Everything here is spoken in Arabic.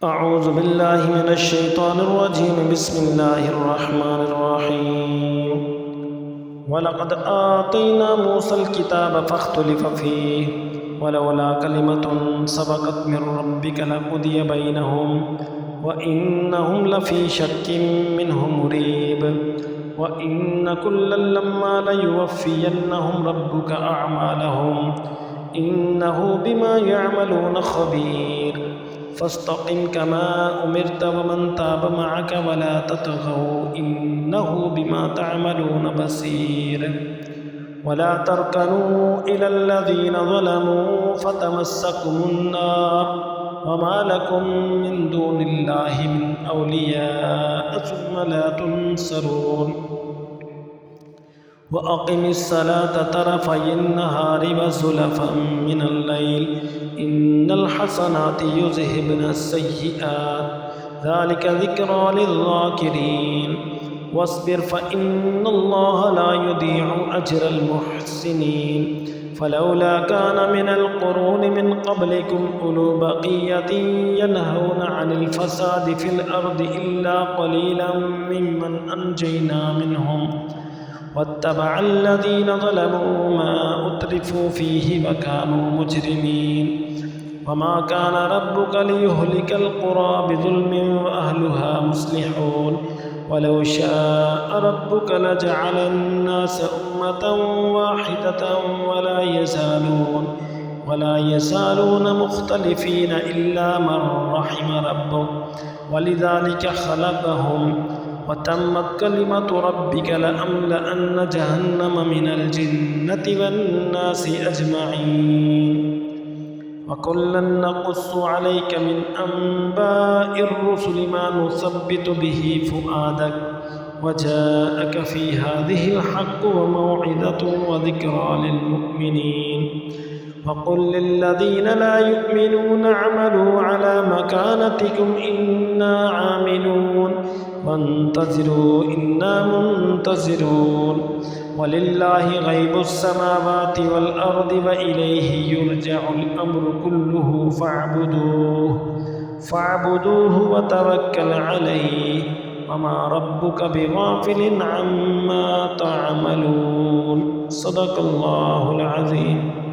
أعوذ بالله من الشيطان الرجيم بسم الله الرحمن الرحيم ولقد آتينا موسى الكتاب فاختلف فيه ولولا كلمة سبقت من ربك لقضي بينهم وإنهم لفي شك منه مريب وإن كلا لما ليوفينهم ربك أعمالهم إنه بما يعملون خبير فاستقم كما أمرت ومن تاب معك ولا تطغوا إنه بما تعملون بصير ولا تركنوا إلى الذين ظلموا فتمسكم النار وما لكم من دون الله من أولياء ثم لا تنصرون وأقم الصلاة طرفي النهار وزلفا من الليل إن الحسنات يذهبن السيئات ذلك ذكرى للذاكرين واصبر فإن الله لا يضيع أجر المحسنين فلولا كان من القرون من قبلكم أولو بقية ينهون عن الفساد في الأرض إلا قليلا ممن أنجينا منهم واتبع الذين ظلموا ما أترفوا فيه وكانوا مجرمين وما كان ربك ليهلك القرى بظلم وأهلها مصلحون ولو شاء ربك لجعل الناس أمة واحدة ولا يزالون مختلفين إلا من رحم ربك ولذلك خلقهم وتمت كلمة ربك لأملأن جهنم من الجنة والناس أجمعين وكلا نقص عليك من أنباء الرسل ما نثبت به فؤادك وجاءك في هذه الحق وموعظة وذكرى للمؤمنين وقل للذين لا يؤمنون اعملوا على مكانتكم إنا عاملون وانتظروا إنا منتظرون ولله غيب السماوات والأرض وإليه يرجع الأمر كله فاعبدوه وتوكل عليه وما ربك بغافل عما تعملون صدق الله العظيم.